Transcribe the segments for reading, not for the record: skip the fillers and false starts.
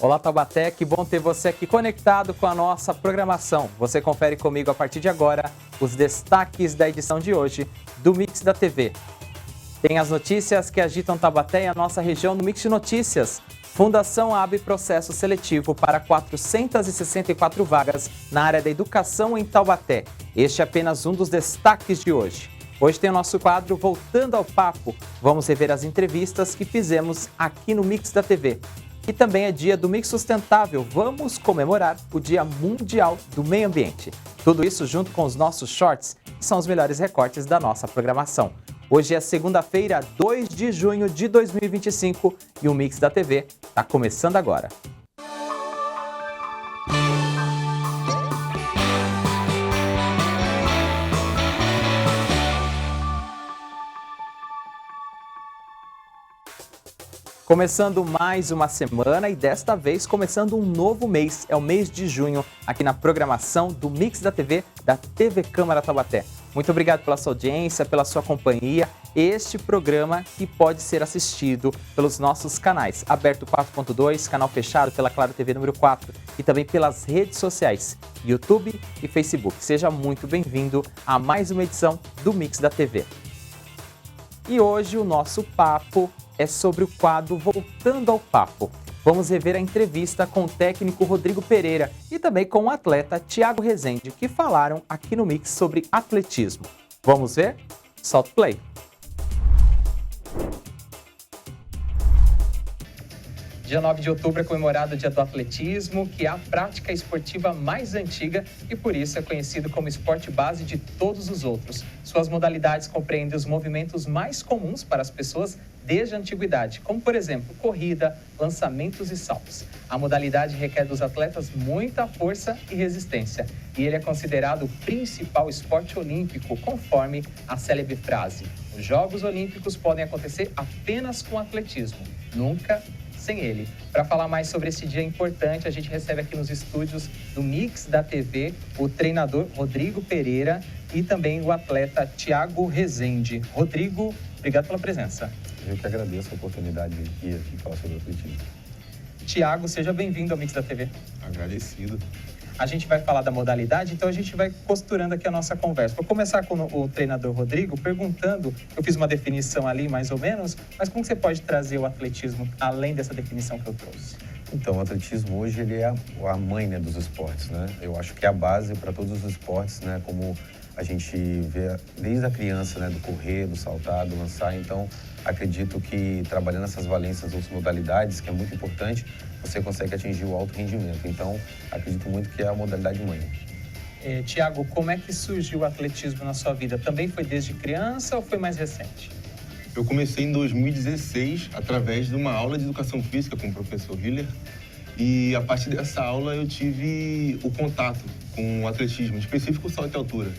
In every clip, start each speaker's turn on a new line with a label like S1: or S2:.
S1: Olá, Taubaté, que bom ter você aqui conectado com a nossa programação. Você confere comigo a partir de agora os destaques da edição de hoje do Mix da TV. Tem as notícias que agitam Taubaté e a nossa região no Mix de Notícias. Fundação abre processo seletivo para 464 vagas na área da educação em Taubaté. Este é apenas um dos destaques de hoje. Hoje tem o nosso quadro Voltando ao Papo. Vamos rever as entrevistas que fizemos aqui no Mix da TV. E também é dia do Mix Sustentável. Vamos comemorar o Dia Mundial do Meio Ambiente. Tudo isso junto com os nossos shorts, que são os melhores recortes da nossa programação. Hoje é segunda-feira, 2 de junho de 2025 e o Mix da TV está começando agora. Começando mais uma semana e desta vez começando um novo mês, é o mês de junho, aqui na programação do Mix da TV, da TV Câmara Taubaté. Muito obrigado pela sua audiência, pela sua companhia. Este programa que pode ser assistido pelos nossos canais, Aberto 4.2, canal fechado pela Claro TV número 4 e também pelas redes sociais, YouTube e Facebook. Seja muito bem-vindo a mais uma edição do Mix da TV. E hoje o nosso papo é sobre o quadro Voltando ao Papo. Vamos rever a entrevista com o técnico Rodrigo Pereira e também com o atleta Thiago Rezende, que falaram aqui no Mix sobre atletismo. Vamos ver? Solta o play! Dia 9 de outubro é comemorado o Dia do Atletismo, que é a prática esportiva mais antiga e por isso é conhecido como esporte base de todos os outros. Suas modalidades compreendem os movimentos mais comuns para as pessoas desde a antiguidade, como por exemplo, corrida, lançamentos e saltos. A modalidade requer dos atletas muita força e resistência e ele é considerado o principal esporte olímpico, conforme a célebre frase: os Jogos Olímpicos podem acontecer apenas com atletismo, nunca sem ele. Para falar mais sobre esse dia importante, a gente recebe aqui nos estúdios do Mix da TV o treinador Rodrigo Pereira e também o atleta Thiago Rezende. Rodrigo, obrigado pela presença.
S2: Eu que agradeço a oportunidade de ir aqui falar sobre o atletismo.
S1: Thiago, seja bem-vindo ao Mix da TV.
S2: Agradecido.
S1: A gente vai falar da modalidade, então a gente vai costurando aqui a nossa conversa. Vou começar com o treinador Rodrigo perguntando, eu fiz uma definição ali mais ou menos, mas como você pode trazer o atletismo além dessa definição que eu trouxe?
S2: Então, o atletismo hoje ele é a mãe, né, dos esportes, né? Eu acho que é a base para todos os esportes, né? Como a gente vê desde a criança, né, do correr, do saltar, do lançar. Então, acredito que trabalhando essas valências, outras modalidades, que é muito importante, você consegue atingir o alto rendimento. Então, acredito muito que é a modalidade mãe.
S1: Thiago, como é que surgiu o atletismo na sua vida? Também foi desde criança ou foi mais recente?
S3: Eu comecei em 2016 através de uma aula de educação física com o professor Hiller. E a partir dessa aula eu tive o contato com o atletismo, em específico o salto de altura.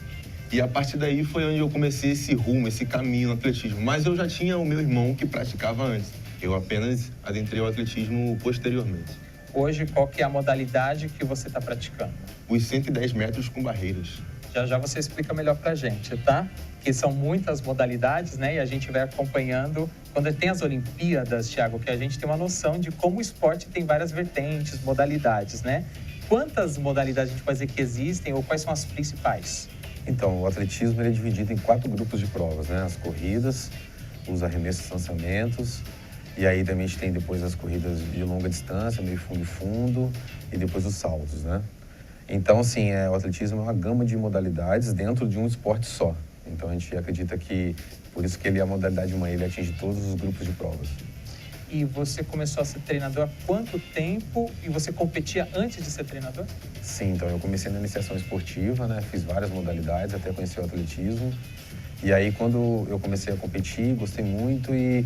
S3: E a partir daí foi onde eu comecei esse rumo, esse caminho no atletismo. Mas eu já tinha o meu irmão que praticava antes. Eu apenas adentrei o atletismo posteriormente.
S1: Hoje, qual que é a modalidade que você está praticando?
S3: Os 110 metros com barreiras.
S1: Já já você explica melhor pra gente, tá? Que são muitas modalidades, né? E a gente vai acompanhando. Quando tem as Olimpíadas, Thiago, que a gente tem uma noção de como o esporte tem várias vertentes, modalidades, né? Quantas modalidades a gente pode dizer que existem ou quais são as principais?
S2: Então, o atletismo ele é dividido em 4 grupos de provas, né? As corridas, os arremessos e lançamentos, e aí também a gente tem depois as corridas de longa distância, meio fundo e fundo, e depois os saltos, né? Então, assim, o atletismo é uma gama de modalidades dentro de um esporte só. Então, a gente acredita que, por isso que ele é a modalidade mãe, ele atinge todos os grupos de provas.
S1: E você começou a ser treinador há quanto tempo? E você competia antes de ser treinador?
S2: Sim, então eu comecei na iniciação esportiva, né? Fiz várias modalidades até conhecer o atletismo. E aí, quando eu comecei a competir, gostei muito e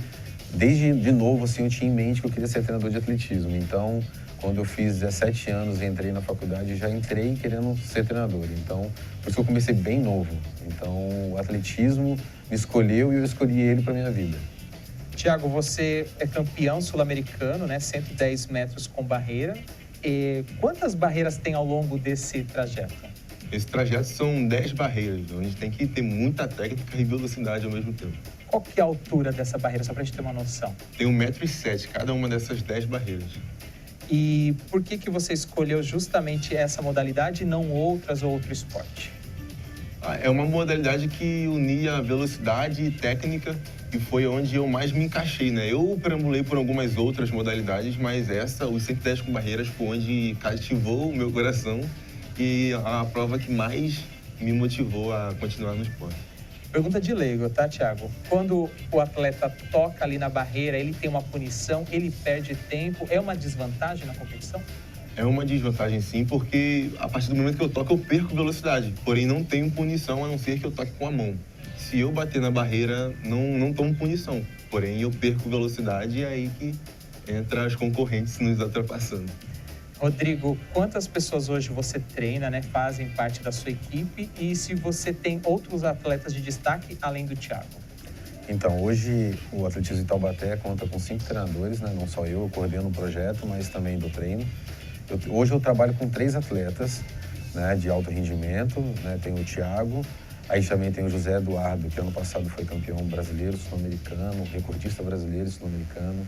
S2: desde de novo, assim, eu tinha em mente que eu queria ser treinador de atletismo. Então, quando eu fiz 17 anos e entrei na faculdade, já entrei querendo ser treinador. Então, por isso que eu comecei bem novo. Então, o atletismo me escolheu e eu escolhi ele para minha vida.
S1: Thiago, você é campeão sul-americano, né? 110 metros com barreira. E quantas barreiras tem ao longo desse trajeto?
S3: Esse trajeto são 10 barreiras, onde a gente tem que ter muita técnica e velocidade ao mesmo tempo.
S1: Qual que é a altura dessa barreira, só para a gente ter uma noção?
S3: Tem 1,7 m cada uma dessas 10 barreiras.
S1: E por que você escolheu justamente essa modalidade e não outras ou outro esporte?
S3: É uma modalidade que unia velocidade e técnica e foi onde eu mais me encaixei, né? Eu perambulei por algumas outras modalidades, mas essa, os 110 com barreiras, foi onde cativou o meu coração e a prova que mais me motivou a continuar no esporte.
S1: Pergunta de leigo, tá, Thiago? Quando o atleta toca ali na barreira, ele tem uma punição, ele perde tempo, é uma desvantagem na competição?
S3: É uma desvantagem sim, porque a partir do momento que eu toco, eu perco velocidade. Porém, não tenho punição, a não ser que eu toque com a mão. Se eu bater na barreira, não tomo punição. Porém, eu perco velocidade e é aí que entra as concorrentes nos ultrapassando.
S1: Rodrigo, quantas pessoas hoje você treina, né, fazem parte da sua equipe? E se você tem outros atletas de destaque além do Thiago?
S2: Então, hoje o Atletismo de Taubaté conta com 5 treinadores, né? Não só eu coordeno o projeto, mas também do treino. Hoje eu trabalho com 3 atletas, né, de alto rendimento, né? Tem o Thiago, aí também tem o José Eduardo, que ano passado foi campeão brasileiro, sul-americano, recordista brasileiro, sul-americano.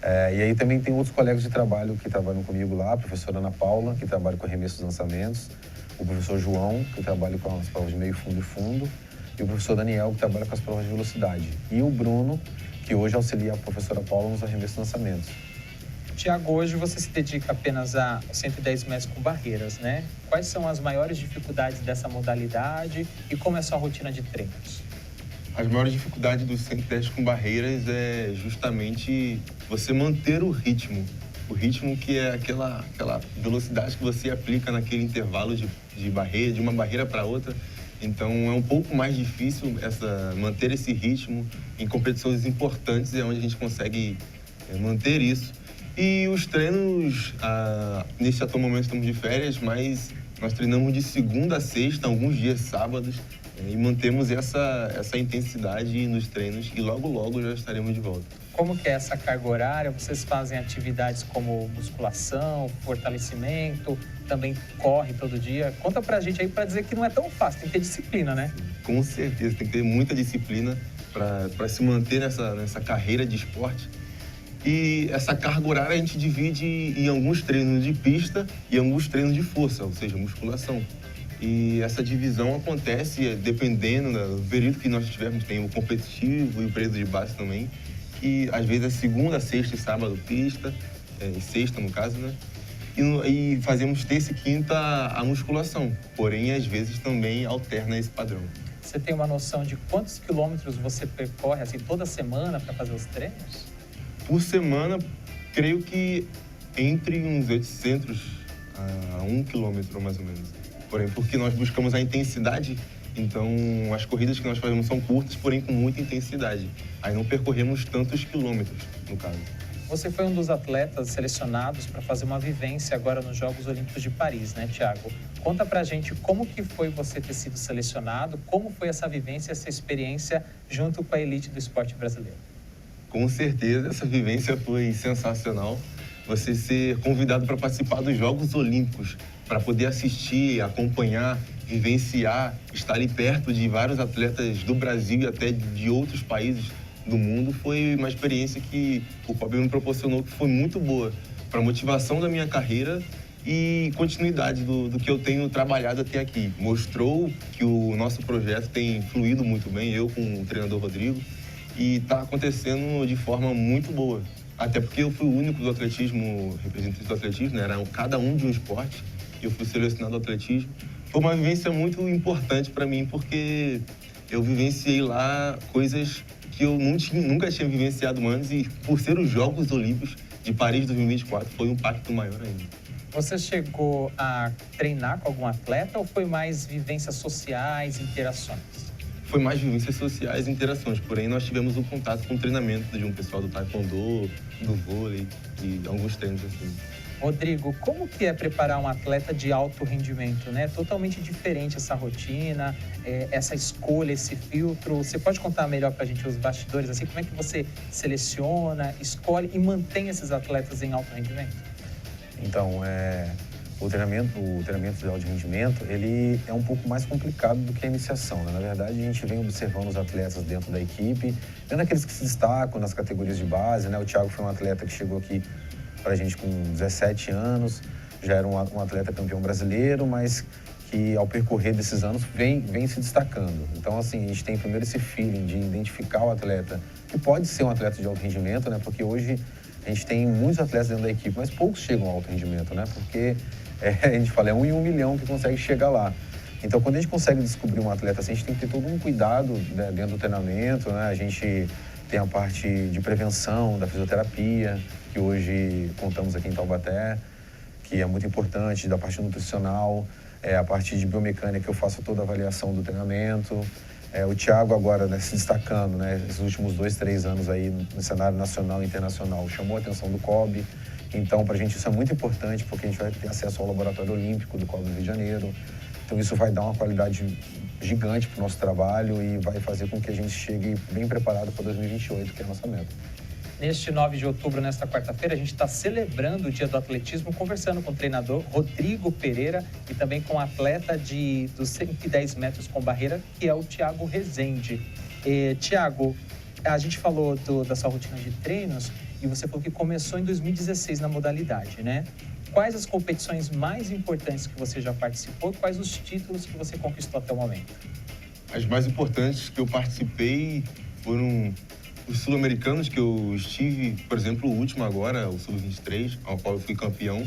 S2: E aí também tem outros colegas de trabalho que trabalham comigo lá, a professora Ana Paula, que trabalha com arremessos e lançamentos, o professor João, que trabalha com as provas de meio fundo e fundo, e o professor Daniel, que trabalha com as provas de velocidade. E o Bruno, que hoje auxilia a professora Paula nos arremessos e lançamentos.
S1: Thiago, hoje você se dedica apenas a 110 metros com barreiras, né? Quais são as maiores dificuldades dessa modalidade e como é a sua rotina de treinos?
S3: As maiores dificuldades do 110 com barreiras é justamente você manter o ritmo. O ritmo que é aquela velocidade que você aplica naquele intervalo de barreira, de uma barreira para outra. Então é um pouco mais difícil manter esse ritmo em competições importantes, é onde a gente consegue manter isso. E os treinos, nesse atual momento estamos de férias, mas nós treinamos de segunda a sexta, alguns dias sábados, e mantemos essa intensidade nos treinos e logo já estaremos de volta.
S1: Como que é essa carga horária? Vocês fazem atividades como musculação, fortalecimento, também corre todo dia? Conta pra gente aí pra dizer que não é tão fácil, tem que ter disciplina, né?
S3: Com certeza, tem que ter muita disciplina para se manter nessa carreira de esporte. E essa carga horária a gente divide em alguns treinos de pista e alguns treinos de força, ou seja, musculação. E essa divisão acontece dependendo do período que nós tivermos. Tem o competitivo e o período de base também. E às vezes é segunda, sexta e sábado pista, sexta no caso, né? E fazemos terça e quinta a musculação. Porém, às vezes também alterna esse padrão.
S1: Você tem uma noção de quantos quilômetros você percorre assim, toda semana para fazer os treinos?
S3: Por semana, creio que entre uns 800 a 1 quilômetro, mais ou menos. Porém, porque nós buscamos a intensidade, então as corridas que nós fazemos são curtas, porém com muita intensidade. Aí não percorremos tantos quilômetros, no caso.
S1: Você foi um dos atletas selecionados para fazer uma vivência agora nos Jogos Olímpicos de Paris, né, Thiago? Conta pra gente como que foi você ter sido selecionado, como foi essa vivência, essa experiência junto com a elite do esporte brasileiro.
S3: Com certeza, essa vivência foi sensacional. Você ser convidado para participar dos Jogos Olímpicos, para poder assistir, acompanhar, vivenciar, estar ali perto de vários atletas do Brasil e até de outros países do mundo, foi uma experiência que o COB me proporcionou, que foi muito boa para a motivação da minha carreira e continuidade do que eu tenho trabalhado até aqui. Mostrou que o nosso projeto tem fluído muito bem, eu com o treinador Rodrigo, e está acontecendo de forma muito boa. Até porque eu fui o único do atletismo, representante do atletismo, né? Era cada um de um esporte, e eu fui selecionado ao atletismo. Foi uma vivência muito importante para mim, porque eu vivenciei lá coisas que eu nunca tinha vivenciado antes, e por ser os Jogos Olímpicos de Paris 2024, foi um impacto maior ainda.
S1: Você chegou a treinar com algum atleta ou foi mais vivências sociais, interações?
S3: Foi mais vivências sociais e interações, porém nós tivemos um contato com o treinamento de um pessoal do taekwondo, do vôlei e alguns treinos assim.
S1: Rodrigo, como que é preparar um atleta de alto rendimento, né? Totalmente diferente essa rotina, essa escolha, esse filtro. Você pode contar melhor pra gente os bastidores, assim, como é que você seleciona, escolhe e mantém esses atletas em alto rendimento?
S2: Então, o treinamento de alto rendimento, ele é um pouco mais complicado do que a iniciação, né? Na verdade, a gente vem observando os atletas dentro da equipe, vendo aqueles que se destacam nas categorias de base, né? O Thiago foi um atleta que chegou aqui para a gente com 17 anos, já era um atleta campeão brasileiro, mas que ao percorrer desses anos vem se destacando. Então, assim, a gente tem primeiro esse feeling de identificar o atleta, que pode ser um atleta de alto rendimento, né? Porque hoje a gente tem muitos atletas dentro da equipe, mas poucos chegam ao alto rendimento, né? Porque a gente fala, é 1 em 1 milhão que consegue chegar lá. Então, quando a gente consegue descobrir um atleta assim, a gente tem que ter todo um cuidado, né, dentro do treinamento, né? A gente tem a parte de prevenção da fisioterapia, que hoje contamos aqui em Taubaté, que é muito importante, da parte nutricional, a parte de biomecânica, eu faço toda a avaliação do treinamento. O Thiago agora, né, se destacando, né, esses últimos 2, 3 anos aí no cenário nacional e internacional, chamou a atenção do COB. Então, para a gente isso é muito importante, porque a gente vai ter acesso ao laboratório olímpico do COB do Rio de Janeiro. Então, isso vai dar uma qualidade gigante para o nosso trabalho e vai fazer com que a gente chegue bem preparado para 2028, que é a nossa meta.
S1: Neste 9 de outubro, nesta quarta-feira, a gente está celebrando o Dia do Atletismo, conversando com o treinador Rodrigo Pereira e também com o atleta dos 110 metros com barreira, que é o Thiago Rezende. Thiago, a gente falou da sua rotina de treinos e você falou que começou em 2016 na modalidade, né? Quais as competições mais importantes que você já participou? Quais os títulos que você conquistou até o momento?
S3: As mais importantes que eu participei foram os sul-americanos, que eu estive, por exemplo, o último agora, o Sub-23, ao qual eu fui campeão,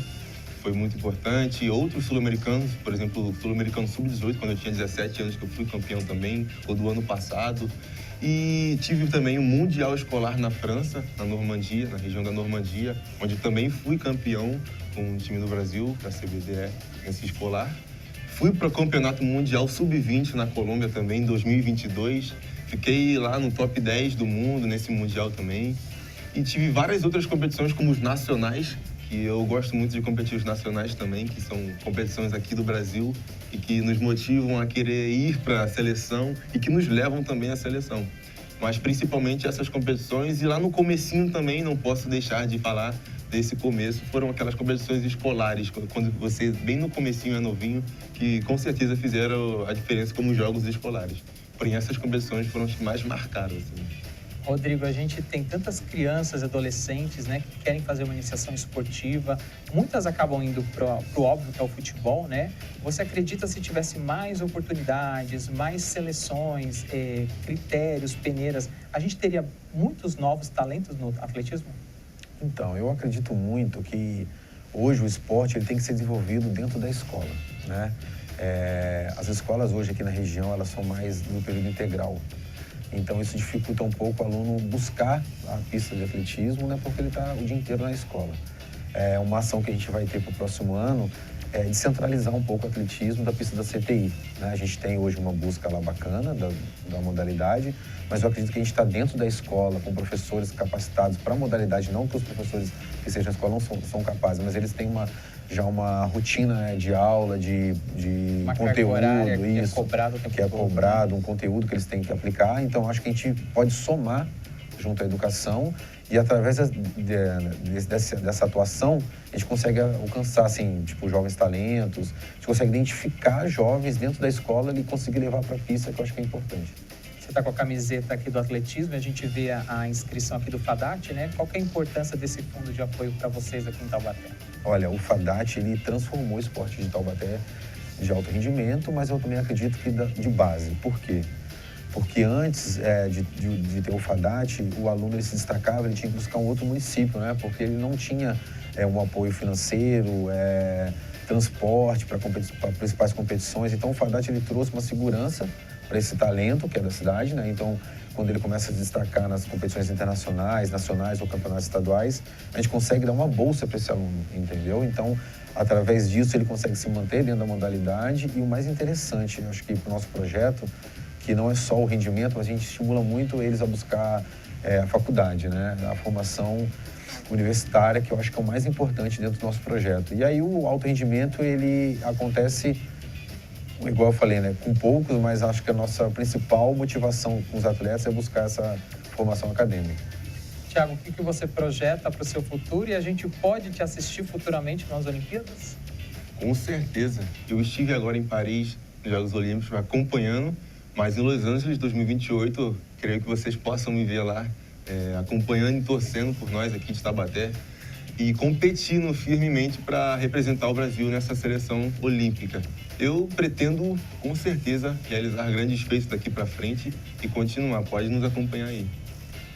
S3: foi muito importante. Outros sul-americanos, por exemplo, o sul-americano Sub-18, quando eu tinha 17 anos, que eu fui campeão também, ou do ano passado. E tive também o Mundial Escolar na França, na Normandia, na região da Normandia, onde também fui campeão com o time do Brasil, da CBDE, nesse escolar. Fui para o Campeonato Mundial Sub-20 na Colômbia também, em 2022. Fiquei lá no top 10 do mundo, nesse Mundial também. E tive várias outras competições, como os nacionais, que eu gosto muito de competir os nacionais também, que são competições aqui do Brasil e que nos motivam a querer ir para a seleção e que nos levam também à seleção. Mas principalmente essas competições, e lá no comecinho também, não posso deixar de falar desse começo, foram aquelas competições escolares, quando você, bem no comecinho, é novinho, que com certeza fizeram a diferença como jogos escolares. Porém, essas competições foram as que mais marcaram, assim.
S1: Rodrigo, a gente tem tantas crianças e adolescentes, né, que querem fazer uma iniciação esportiva. Muitas acabam indo pro óbvio, que é o futebol, né? Você acredita, se tivesse mais oportunidades, mais seleções, critérios, peneiras, a gente teria muitos novos talentos no atletismo?
S2: Então, eu acredito muito que hoje o esporte ele tem que ser desenvolvido dentro da escola, né? As escolas hoje aqui na região, elas são mais no período integral. Então, isso dificulta um pouco o aluno buscar a pista de atletismo, né? Porque ele está o dia inteiro na escola. Uma ação que a gente vai ter para o próximo ano é descentralizar um pouco o atletismo da pista da CTI, né? A gente tem hoje uma busca lá bacana da modalidade, mas eu acredito que a gente está dentro da escola, com professores capacitados para a modalidade, não que os professores que sejam na escola não são capazes, mas eles têm já uma rotina, né, de aula, de
S1: uma
S2: conteúdo,
S1: isso,
S2: que é cobrado, um conteúdo que eles têm que aplicar. Então, acho que a gente pode somar junto à educação e, através dessa atuação, a gente consegue alcançar, assim, tipo, jovens talentos, a gente consegue identificar jovens dentro da escola e conseguir levar para a pista, que eu acho que é importante.
S1: Você está com a camiseta aqui do atletismo, a gente vê a inscrição aqui do FADAT, né? Qual que é a importância desse fundo de apoio para vocês aqui em Taubaté?
S2: Olha, o FADAT, ele transformou o esporte de Taubaté de alto rendimento, mas eu também acredito que de base. Por quê? Porque antes de ter o FADAT, o aluno ele se destacava, ele tinha que buscar um outro município, né? Porque ele não tinha um apoio financeiro, transporte para principais competições. Então, o FADAT ele trouxe uma segurança para esse talento que é da cidade, né? Então, quando ele começa a se destacar nas competições internacionais, nacionais ou campeonatos estaduais, a gente consegue dar uma bolsa para esse aluno, entendeu? Então, através disso, ele consegue se manter dentro da modalidade. E o mais interessante, eu acho que para o nosso projeto, que não é só o rendimento, mas a gente estimula muito eles a buscar a faculdade, né? A formação universitária, que eu acho que é o mais importante dentro do nosso projeto. E aí o alto rendimento, ele acontece, igual eu falei, né, com poucos, mas acho que a nossa principal motivação com os atletas é buscar essa formação acadêmica.
S1: Thiago, o que você projeta para o seu futuro e a gente pode te assistir futuramente nas Olimpíadas?
S3: Com certeza. Eu estive agora em Paris, nos Jogos Olímpicos, acompanhando, mas em Los Angeles 2028, creio que vocês possam me ver lá, acompanhando e torcendo por nós aqui de Taubaté. e competindo firmemente para representar o Brasil nessa seleção olímpica. Eu pretendo, com certeza, realizar grandes feitos daqui para frente e continuar. Pode nos acompanhar aí.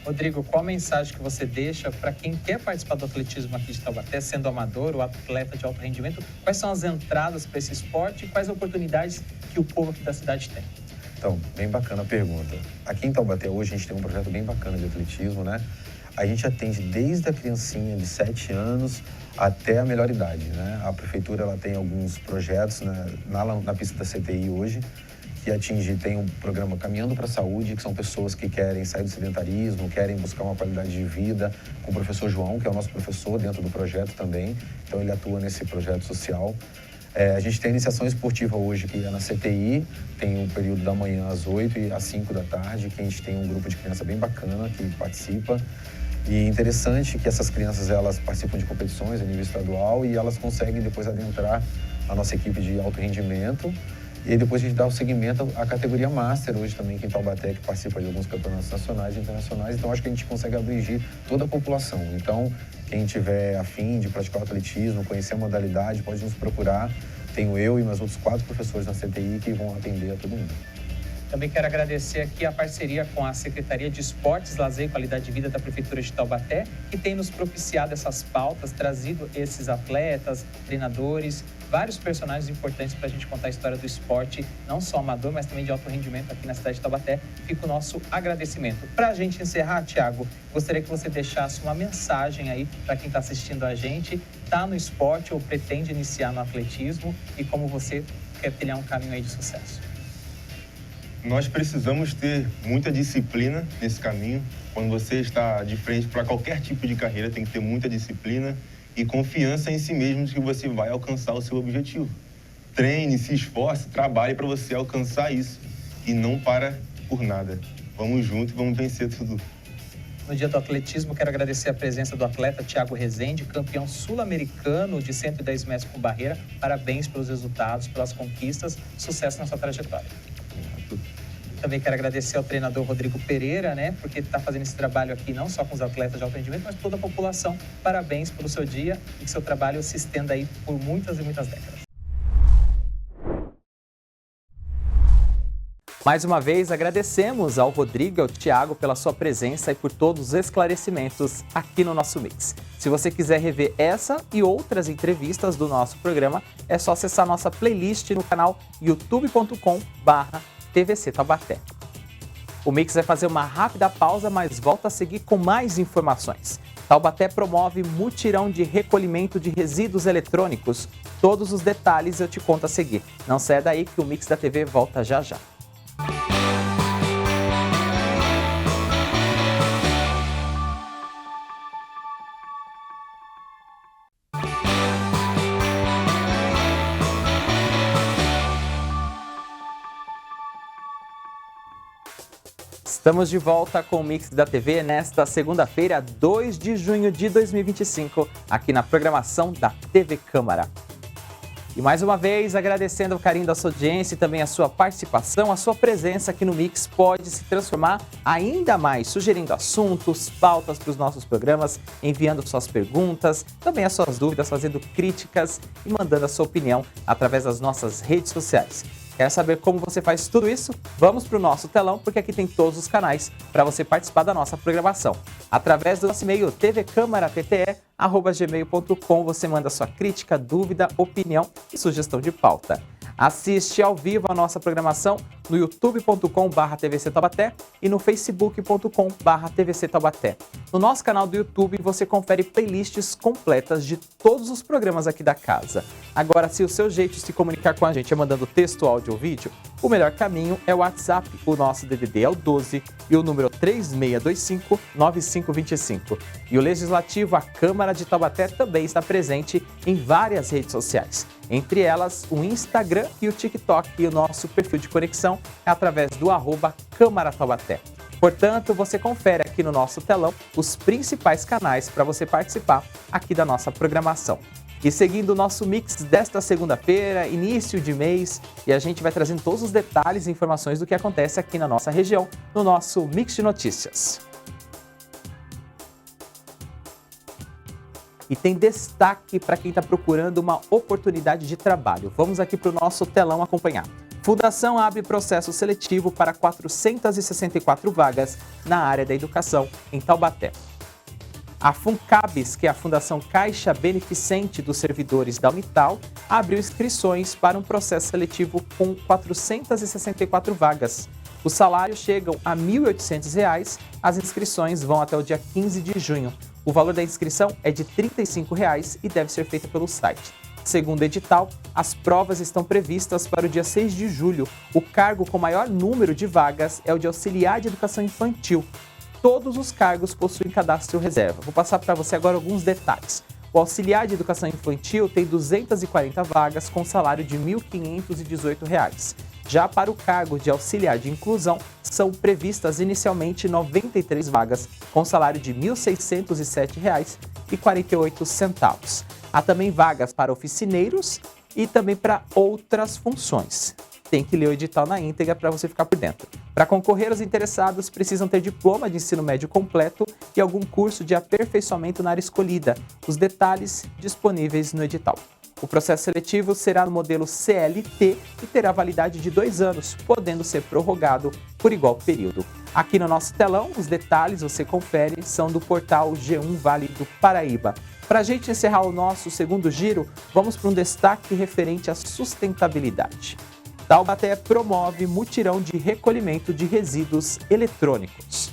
S1: Rodrigo, qual a mensagem que você deixa para quem quer participar do atletismo aqui de Taubaté, sendo amador ou atleta de alto rendimento? Quais são as entradas para esse esporte e quais oportunidades que o povo aqui da cidade tem?
S2: Então, bem bacana a pergunta. Aqui em Taubaté hoje a gente tem um projeto bem bacana de atletismo, né? A gente atende desde a criancinha de 7 anos até a melhor idade, né? A prefeitura ela tem alguns projetos, né, na pista da CTI hoje, que tem um programa Caminhando para a Saúde, que são pessoas que querem sair do sedentarismo, querem buscar uma qualidade de vida, com o professor João, que é o nosso professor dentro do projeto também, então ele atua nesse projeto social. A gente tem a iniciação esportiva hoje, que é na CTI, tem o período da manhã às 8 e às 5 da tarde, que a gente tem um grupo de criança bem bacana que participa. E interessante que essas crianças, elas participam de competições a nível estadual e elas conseguem depois adentrar a nossa equipe de alto rendimento. E aí depois a gente dá o segmento à categoria Master, hoje também aqui em Taubaté, que participa de alguns campeonatos nacionais e internacionais. Então acho que a gente consegue abranger toda a população. Então quem tiver afim de praticar o atletismo, conhecer a modalidade, pode nos procurar. Tenho eu e meus outros 4 professores na CTI que vão atender a todo mundo.
S1: Também quero agradecer aqui a parceria com a Secretaria de Esportes, Lazer e Qualidade de Vida da Prefeitura de Taubaté, que tem nos propiciado essas pautas, trazido esses atletas, treinadores, vários personagens importantes para a gente contar a história do esporte, não só amador, mas também de alto rendimento aqui na cidade de Taubaté. Fica o nosso agradecimento. Para a gente encerrar, Thiago, gostaria que você deixasse uma mensagem aí para quem está assistindo a gente, está no esporte ou pretende iniciar no atletismo e como você quer trilhar um caminho aí de sucesso.
S3: Nós precisamos ter muita disciplina nesse caminho. Quando você está de frente para qualquer tipo de carreira, tem que ter muita disciplina e confiança em si mesmo de que você vai alcançar o seu objetivo. Treine, se esforce, trabalhe para você alcançar isso e não para por nada. Vamos juntos e vamos vencer tudo.
S1: No Dia do Atletismo, quero agradecer a presença do atleta Thiago Rezende, campeão sul-americano de 110 metros com barreira. Parabéns pelos resultados, pelas conquistas, sucesso na sua trajetória. Também quero agradecer ao treinador Rodrigo Pereira, né, porque está fazendo esse trabalho aqui não só com os atletas de alto rendimento, mas toda a população. Parabéns pelo seu dia e que seu trabalho se estenda aí por muitas e muitas décadas. Mais uma vez, agradecemos ao Rodrigo e ao Thiago pela sua presença e por todos os esclarecimentos aqui no nosso Mix. Se você quiser rever essa e outras entrevistas do nosso programa, é só acessar nossa playlist no canal youtube.com/TVC Taubaté. O Mix vai fazer uma rápida pausa, mas volta a seguir com mais informações. Taubaté promove mutirão de recolhimento de resíduos eletrônicos. Todos os detalhes eu te conto a seguir. Não saia daí que o Mix da TV volta já já. Estamos de volta com o Mix da TV nesta segunda-feira, 2 de junho de 2025, aqui na programação da TV Câmara. E mais uma vez, agradecendo o carinho da sua audiência e também a sua participação, a sua presença aqui no Mix pode se transformar ainda mais, sugerindo assuntos, pautas para os nossos programas, enviando suas perguntas, também as suas dúvidas, fazendo críticas e mandando a sua opinião através das nossas redes sociais. Quer saber como você faz tudo isso? Vamos para o nosso telão, porque aqui tem todos os canais para você participar da nossa programação. Através do nosso e-mail tvcâmara.tte@gmail.com você manda sua crítica, dúvida, opinião e sugestão de pauta. Assiste ao vivo a nossa programação no youtube.com/TVC Taubaté e no facebook.com/TVC Taubaté. No nosso canal do YouTube você confere playlists completas de todos os programas aqui da casa. Agora, se o seu jeito de se comunicar com a gente é mandando texto, áudio ou vídeo, o melhor caminho é o WhatsApp. O nosso DDD é o 12 e o número 3625-9525. E o Legislativo, a Câmara de Taubaté, também está presente em várias redes sociais. Entre elas, o Instagram e o TikTok. E o nosso perfil de conexão é através do @Câmara Taubaté. Portanto, você confere aqui no nosso telão os principais canais para você participar aqui da nossa programação. E seguindo o nosso Mix desta segunda-feira, início de mês, e a gente vai trazendo todos os detalhes e informações do que acontece aqui na nossa região, no nosso Mix de Notícias. e tem destaque para quem está procurando uma oportunidade de trabalho. Vamos aqui para o nosso telão acompanhar. Fundação abre processo seletivo para 464 vagas na área da educação em Taubaté. A Funcabes, que é a Fundação Caixa Beneficente dos Servidores da Unital, abriu inscrições para um processo seletivo com 464 vagas. Os salários chegam a R$ 1.800, as inscrições vão até o dia 15 de junho. O valor da inscrição é de R$ 35 e deve ser feita pelo site. Segundo o edital, as provas estão previstas para o dia 6 de julho. O cargo com maior número de vagas é o de auxiliar de educação infantil. Todos os cargos possuem cadastro reserva. Vou passar para você agora alguns detalhes. O auxiliar de educação infantil tem 240 vagas com salário de R$ 1.518. Já para o cargo de auxiliar de inclusão, são previstas inicialmente 93 vagas com salário de R$ 1.607,48. Há também vagas para oficineiros e também para outras funções. Tem que ler o edital na íntegra para você ficar por dentro. Para concorrer, os interessados precisam ter diploma de ensino médio completo e algum curso de aperfeiçoamento na área escolhida. Os detalhes disponíveis no edital. O processo seletivo será no modelo CLT e terá validade de 2 anos, podendo ser prorrogado por igual período. Aqui no nosso telão, os detalhes você confere, são do portal G1 Vale do Paraíba. Para a gente encerrar o nosso segundo giro, vamos para um destaque referente à sustentabilidade. Taubaté promove mutirão de recolhimento de resíduos eletrônicos.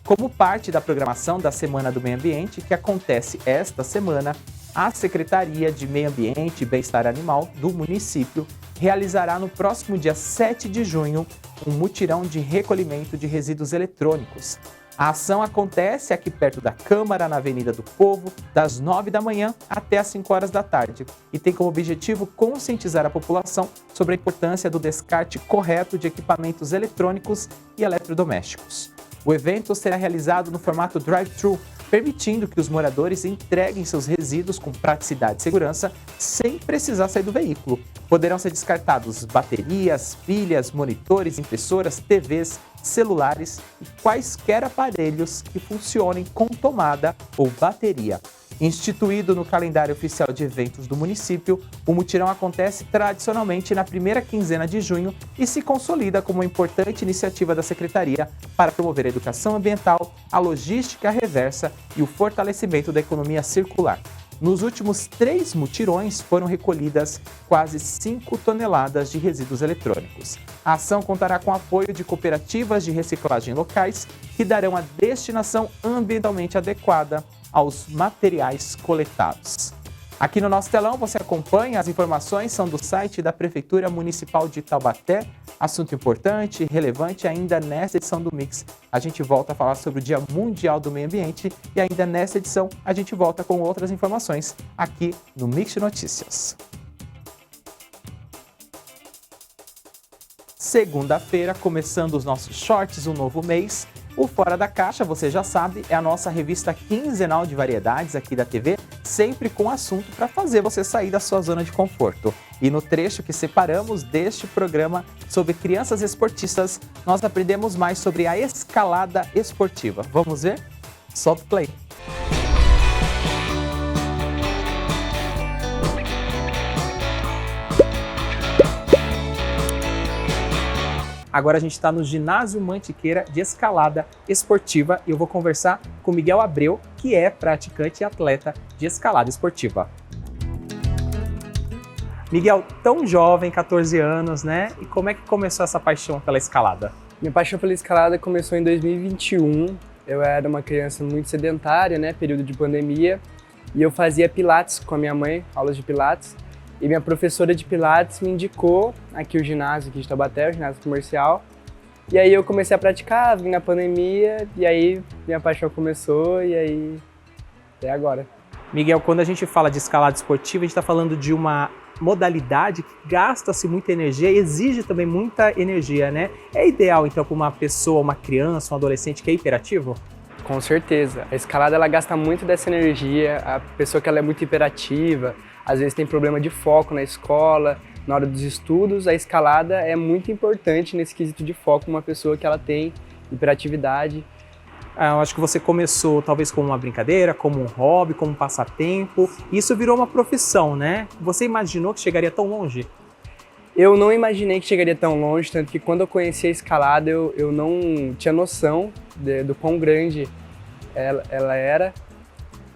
S1: Como parte da programação da Semana do Meio Ambiente, que acontece esta semana, a Secretaria de Meio Ambiente e Bem-Estar Animal do município realizará no próximo dia 7 de junho um mutirão de recolhimento de resíduos eletrônicos. A ação acontece aqui perto da Câmara, na Avenida do Povo, das 9 da manhã até as 5 horas da tarde, e tem como objetivo conscientizar a população sobre a importância do descarte correto de equipamentos eletrônicos e eletrodomésticos. O evento será realizado no formato drive-thru, permitindo que os moradores entreguem seus resíduos com praticidade e segurança sem precisar sair do veículo. Poderão ser descartados baterias, pilhas, monitores, impressoras, TVs, celulares e quaisquer aparelhos que funcionem com tomada ou bateria. Instituído no calendário oficial de eventos do município, o mutirão acontece tradicionalmente na primeira quinzena de junho e se consolida como uma importante iniciativa da Secretaria para promover a educação ambiental, a logística reversa e o fortalecimento da economia circular. Nos últimos 3 mutirões foram recolhidas quase 5 toneladas de resíduos eletrônicos. A ação contará com o apoio de cooperativas de reciclagem locais que darão a destinação ambientalmente adequada aos materiais coletados. Aqui no nosso telão você acompanha, as informações são do site da Prefeitura Municipal de Taubaté. Assunto importante e relevante ainda nesta edição do Mix. A gente volta a falar sobre o Dia Mundial do Meio Ambiente e ainda nesta edição a gente volta com outras informações aqui no Mix de Notícias. Segunda-feira, começando os nossos shorts, um novo mês. O Fora da Caixa, você já sabe, é a nossa revista quinzenal de variedades aqui da TV, sempre com assunto para fazer você sair da sua zona de conforto. E no trecho que separamos deste programa sobre crianças esportistas, nós aprendemos mais sobre a escalada esportiva. Vamos ver? Solta o play! Agora a gente está no Ginásio Mantiqueira de Escalada Esportiva e eu vou conversar com Miguel Abreu, que é praticante e atleta de escalada esportiva. Miguel, tão jovem, 14 anos, né? E como é que começou essa paixão pela escalada?
S4: Minha paixão pela escalada começou em 2021. Eu era uma criança muito sedentária, né? Período de pandemia. E eu fazia pilates com a minha mãe, aulas de pilates. E minha professora de pilates me indicou aqui o ginásio aqui de Taubaté, o ginásio comercial. E aí eu comecei a praticar, vim na pandemia, e aí minha paixão começou, e aí até agora.
S1: Miguel, quando a gente fala de escalada esportiva, a gente está falando de uma modalidade que gasta-se muita energia e exige também muita energia, né? É ideal, então, para uma pessoa, uma criança, um adolescente que é hiperativo?
S4: Com certeza. A escalada, ela gasta muito dessa energia. A pessoa que ela é muito hiperativa, às vezes tem problema de foco na escola, na hora dos estudos, a escalada é muito importante nesse quesito de foco, uma pessoa que ela tem hiperatividade.
S1: Eu acho que você começou talvez como uma brincadeira, como um hobby, como um passatempo. Isso virou uma profissão, né? Você imaginou que chegaria tão longe?
S4: Eu não imaginei que chegaria tão longe, tanto que quando eu conheci a escalada eu não tinha noção do quão grande ela era,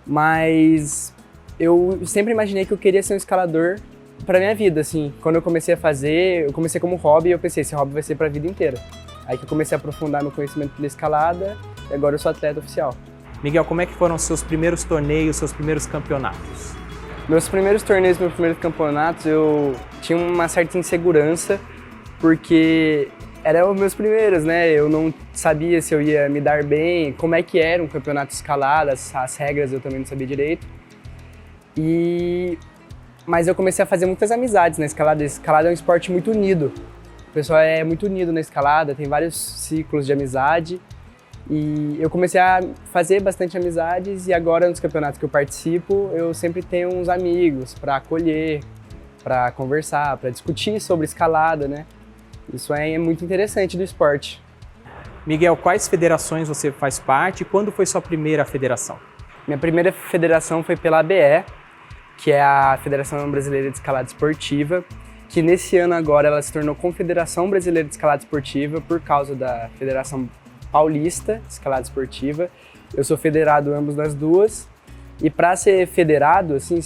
S4: mas eu sempre imaginei que eu queria ser um escalador para minha vida, assim. Quando eu comecei a fazer, eu comecei como hobby e eu pensei, esse hobby vai ser para a vida inteira. Aí que eu comecei a aprofundar meu conhecimento pela escalada e agora eu sou atleta oficial.
S1: Miguel, como é que foram os seus primeiros torneios, seus primeiros campeonatos?
S4: Meus primeiros torneios, meus primeiros campeonatos, eu tinha uma certa insegurança, porque eram os meus primeiros, né? Eu não sabia se eu ia me dar bem, como é que era um campeonato de escalada, as regras eu também não sabia direito. Mas eu comecei a fazer muitas amizades na escalada. A escalada é um esporte muito unido. O pessoal é muito unido na escalada, tem vários ciclos de amizade. E eu comecei a fazer bastante amizades e agora nos campeonatos que eu participo, eu sempre tenho uns amigos para acolher, para conversar, para discutir sobre escalada, né? Isso é muito interessante do esporte.
S1: Miguel, quais federações você faz parte e quando foi sua primeira federação?
S4: Minha primeira federação foi pela ABE, que é a Federação Brasileira de Escalada Esportiva, que nesse ano agora ela se tornou Confederação Brasileira de Escalada Esportiva por causa da Federação Paulista de Escalada Esportiva. Eu sou federado ambos das duas. E para ser federado, assim,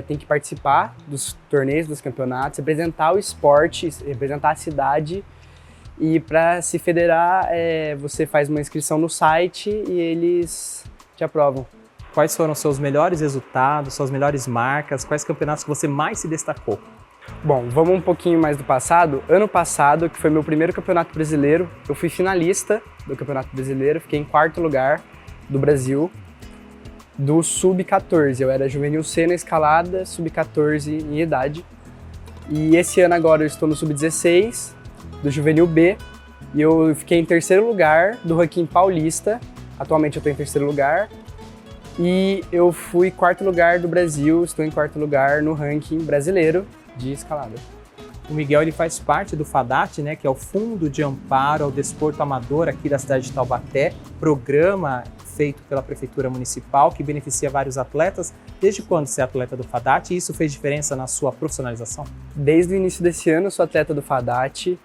S4: tem que participar dos torneios, dos campeonatos, representar o esporte, representar a cidade. E para se federar, você faz uma inscrição no site e eles te aprovam.
S1: Quais foram os seus melhores resultados, suas melhores marcas? Quais campeonatos que você mais se destacou?
S4: Bom, vamos um pouquinho mais do passado. Ano passado, que foi meu primeiro campeonato brasileiro, eu fui finalista do Campeonato Brasileiro, fiquei em 4º lugar do Brasil, do Sub-14. Eu era juvenil C na escalada, Sub-14 em idade. E esse ano agora eu estou no Sub-16, do juvenil B, e eu fiquei em 3º lugar do ranking paulista. Atualmente eu estou em 3º lugar. E eu fui 4º lugar do Brasil, estou em 4º lugar no ranking brasileiro de escalada.
S1: O Miguel ele faz parte do FADAT, né, que é o Fundo de Amparo ao Desporto Amador aqui da cidade de Taubaté, programa feito pela Prefeitura Municipal que beneficia vários atletas. Desde quando você é atleta do FADAT e isso fez diferença na sua profissionalização?
S4: Desde o início desse ano eu sou atleta do FADAT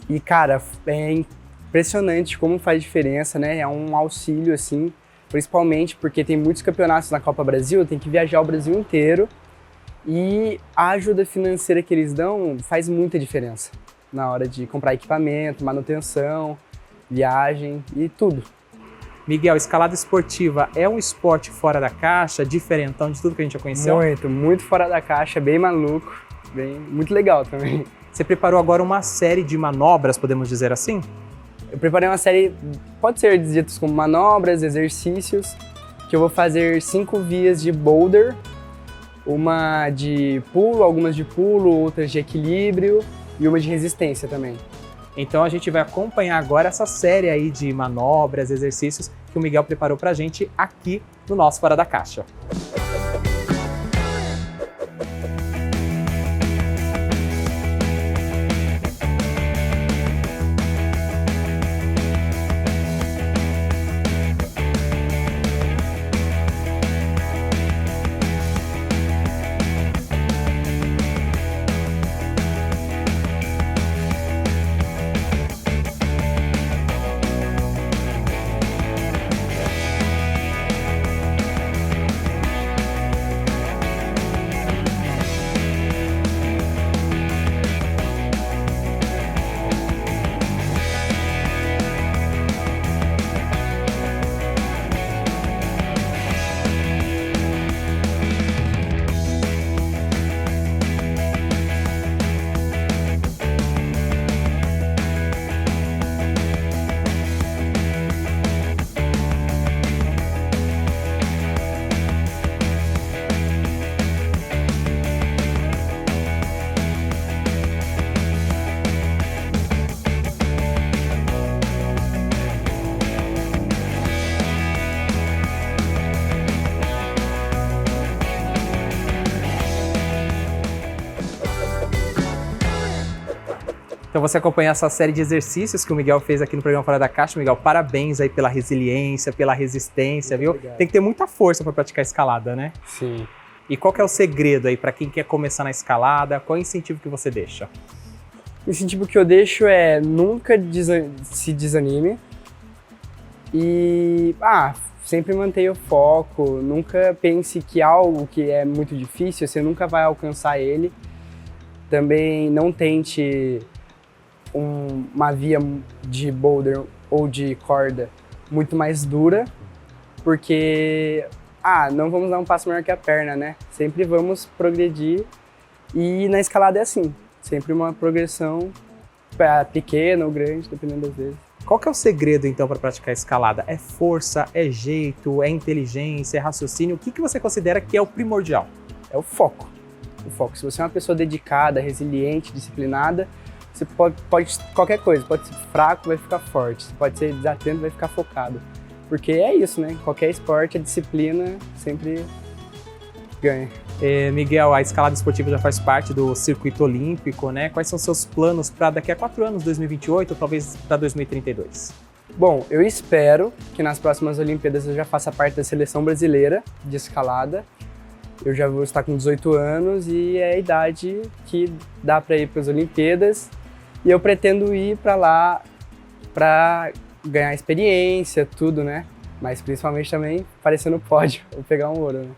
S4: e, cara, é impressionante como faz diferença, né? É um auxílio, assim, principalmente porque tem muitos campeonatos na Copa Brasil, tem que viajar o Brasil inteiro. E a ajuda financeira que eles dão faz muita diferença na hora de comprar equipamento, manutenção, viagem e tudo.
S1: Miguel, escalada esportiva é um esporte fora da caixa, diferentão de tudo que a gente já conheceu?
S4: Muito fora da caixa, bem maluco, muito legal também.
S1: Você preparou agora uma série de manobras, podemos dizer assim?
S4: Eu preparei uma série, pode ser ditas como manobras, exercícios, que eu vou fazer 5 vias de boulder, uma de pulo, algumas de pulo, outras de equilíbrio e uma de resistência também.
S1: Então a gente vai acompanhar agora essa série aí de manobras, exercícios que o Miguel preparou pra gente aqui no nosso Fora da Caixa. Então você acompanha essa série de exercícios que o Miguel fez aqui no programa Fora da Caixa. Miguel, parabéns aí pela resiliência, pela resistência, viu?
S4: Obrigado.
S1: Tem que ter muita força para praticar escalada, né?
S4: Sim.
S1: E qual que é o segredo aí para quem quer começar na escalada? Qual é o incentivo que você deixa?
S4: O incentivo que eu deixo é nunca se desanime e sempre mantenha o foco, nunca pense que algo que é muito difícil, você nunca vai alcançar ele. Também não tente uma via de boulder ou de corda muito mais dura, porque não vamos dar um passo maior que a perna, né? Sempre vamos progredir e na escalada é assim, sempre uma progressão pequena ou grande, dependendo das vezes.
S1: Qual que é o segredo, então, para praticar escalada? É força, é jeito, é inteligência, é raciocínio? O que você considera que é o primordial?
S4: É o foco. O foco. Se você é uma pessoa dedicada, resiliente, disciplinada, você pode qualquer coisa, pode ser fraco, vai ficar forte. Você pode ser desatento, vai ficar focado. Porque é isso, né? Qualquer esporte, a disciplina sempre ganha.
S1: Miguel, a escalada esportiva já faz parte do circuito olímpico, né? Quais são seus planos para daqui a 4 anos, 2028, ou talvez para 2032?
S4: Bom, eu espero que nas próximas Olimpíadas eu já faça parte da seleção brasileira de escalada. Eu já vou estar com 18 anos e é a idade que dá para ir para as Olimpíadas. E eu pretendo ir para lá para ganhar experiência, tudo, né? Mas principalmente também aparecer no pódio ou pegar um ouro, né?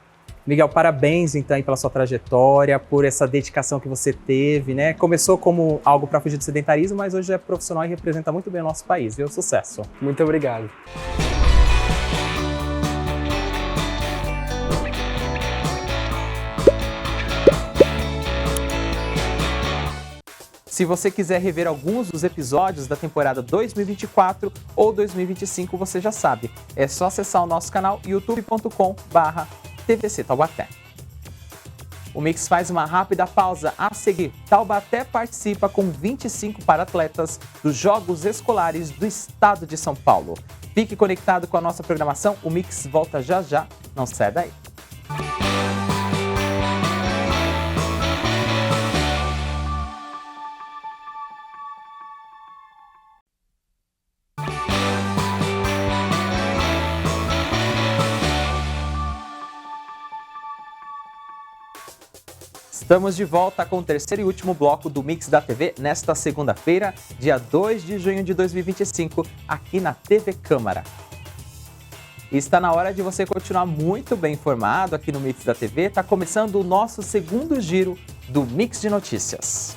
S1: Miguel, parabéns então pela sua trajetória, por essa dedicação que você teve, né? Começou como algo para fugir do sedentarismo, mas hoje é profissional e representa muito bem o nosso país, viu? Sucesso!
S4: Muito obrigado!
S1: Se você quiser rever alguns dos episódios da temporada 2024 ou 2025, você já sabe. É só acessar o nosso canal youtube.com/TVC Taubaté. O Mix faz uma rápida pausa a seguir. Taubaté participa com 25 para-atletas dos Jogos Escolares do Estado de São Paulo. Fique conectado com a nossa programação, o Mix volta já já, não sai daí. Estamos de volta com o terceiro e último bloco do Mix da TV nesta segunda-feira, dia 2 de junho de 2025, aqui na TV Câmara. E está na hora de você continuar muito bem informado aqui no Mix da TV. Está começando o nosso segundo giro do Mix de Notícias.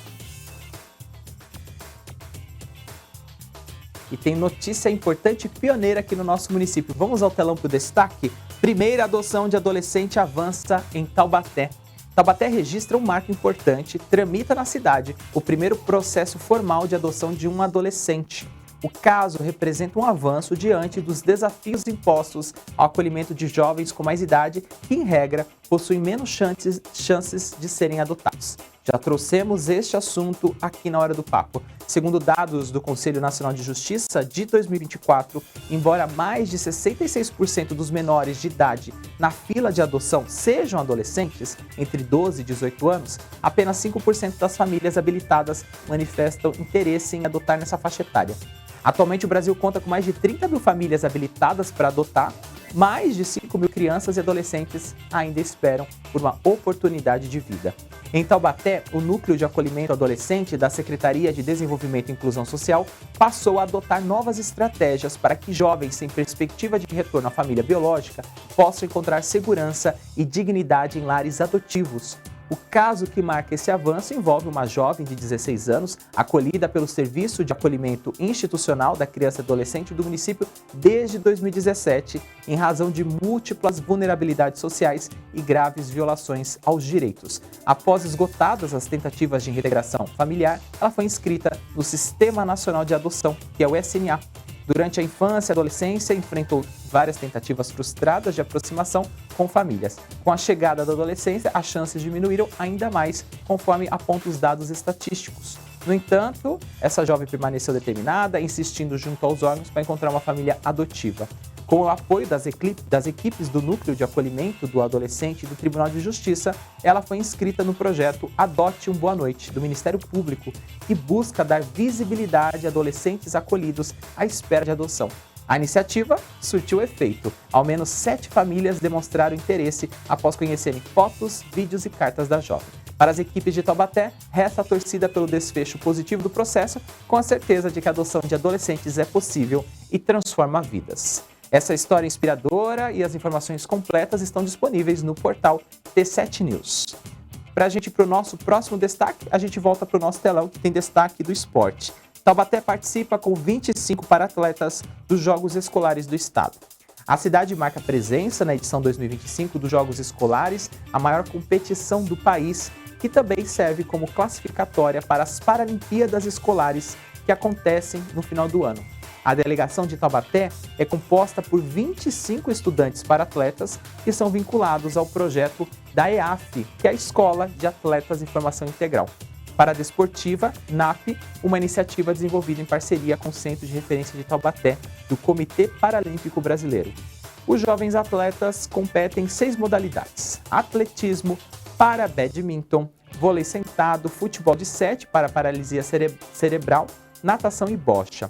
S1: E tem notícia importante e pioneira aqui no nosso município. Vamos ao telão para o destaque? Primeira adoção de adolescente avança em Taubaté. Taubaté registra um marco importante, tramita na cidade o primeiro processo formal de adoção de um adolescente. O caso representa um avanço diante dos desafios impostos ao acolhimento de jovens com mais idade que, em regra, possuem menos chances de serem adotados. Já trouxemos este assunto aqui na Hora do Papo. Segundo dados do Conselho Nacional de Justiça de 2024, embora mais de 66% dos menores de idade na fila de adoção sejam adolescentes, entre 12 e 18 anos, apenas 5% das famílias habilitadas manifestam interesse em adotar nessa faixa etária. Atualmente, o Brasil conta com mais de 30 mil famílias habilitadas para adotar, mais de 5 mil crianças e adolescentes ainda esperam por uma oportunidade de vida. Em Taubaté, o Núcleo de Acolhimento Adolescente da Secretaria de Desenvolvimento e Inclusão Social passou a adotar novas estratégias para que jovens sem perspectiva de retorno à família biológica possam encontrar segurança e dignidade em lares adotivos. O caso que marca esse avanço envolve uma jovem de 16 anos, acolhida pelo Serviço de Acolhimento Institucional da Criança e Adolescente do município desde 2017, em razão de múltiplas vulnerabilidades sociais e graves violações aos direitos. Após esgotadas as tentativas de reintegração familiar, ela foi inscrita no Sistema Nacional de Adoção, que é o SNA. Durante a infância e adolescência, enfrentou várias tentativas frustradas de aproximação com famílias. Com a chegada da adolescência, as chances diminuíram ainda mais, conforme apontam os dados estatísticos. No entanto, essa jovem permaneceu determinada, insistindo junto aos órgãos para encontrar uma família adotiva. Com o apoio das equipes do Núcleo de Acolhimento do Adolescente e do Tribunal de Justiça, ela foi inscrita no projeto Adote um Boa Noite, do Ministério Público, que busca dar visibilidade a adolescentes acolhidos à espera de adoção. A iniciativa surtiu efeito. Ao menos 7 famílias demonstraram interesse após conhecerem fotos, vídeos e cartas da jovem. Para as equipes de Taubaté, resta a torcida pelo desfecho positivo do processo, com a certeza de que a adoção de adolescentes é possível e transforma vidas. Essa história inspiradora e as informações completas estão disponíveis no portal T7 News. Para a gente ir para o nosso próximo destaque, a gente volta para o nosso telão que tem destaque do esporte. Taubaté participa com 25 para-atletas dos Jogos Escolares do Estado. A cidade marca presença na edição 2025 dos Jogos Escolares, a maior competição do país, que também serve como classificatória para as Paralimpíadas Escolares que acontecem no final do ano. A delegação de Taubaté é composta por 25 estudantes para-atletas que são vinculados ao projeto da EAF, que é a Escola de Atletas em Formação Integral. Parada Esportiva, NAP, uma iniciativa desenvolvida em parceria com o Centro de Referência de Taubaté, do Comitê Paralímpico Brasileiro. Os jovens atletas competem em 6 modalidades: atletismo, para badminton, vôlei sentado, futebol de 7 para paralisia cerebral, natação e bocha.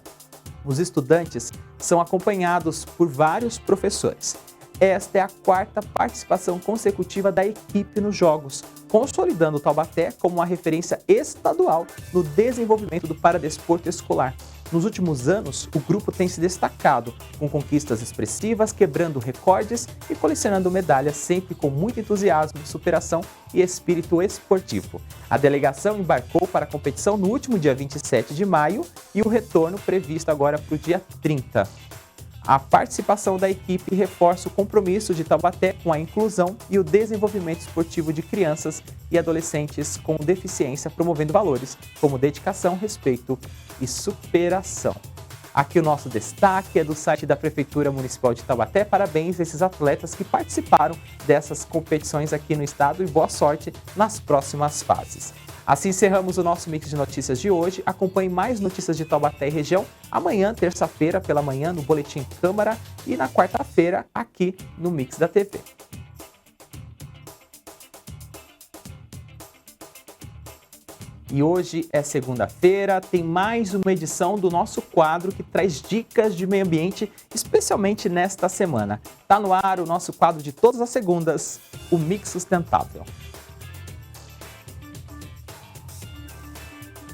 S1: Os estudantes são acompanhados por vários professores. Esta é a 4ª participação consecutiva da equipe nos Jogos, consolidando o Taubaté como uma referência estadual no desenvolvimento do paradesporto escolar. Nos últimos anos, o grupo tem se destacado, com conquistas expressivas, quebrando recordes e colecionando medalhas, sempre com muito entusiasmo, superação e espírito esportivo. A delegação embarcou para a competição no último dia 27 de maio e o retorno previsto agora para o dia 30. A participação da equipe reforça o compromisso de Taubaté com a inclusão e o desenvolvimento esportivo de crianças e adolescentes com deficiência, promovendo valores como dedicação, respeito e superação. Aqui o nosso destaque é do site da Prefeitura Municipal de Taubaté. Parabéns a esses atletas que participaram dessas competições aqui no estado e boa sorte nas próximas fases. Assim encerramos o nosso Mix de Notícias de hoje. Acompanhe mais notícias de Taubaté e região amanhã, terça-feira, pela manhã, no Boletim Câmara e na quarta-feira, aqui no Mix da TV. E hoje é segunda-feira, tem mais uma edição do nosso quadro que traz dicas de meio ambiente, especialmente nesta semana. Tá no ar o nosso quadro de todas as segundas, o Mix Sustentável.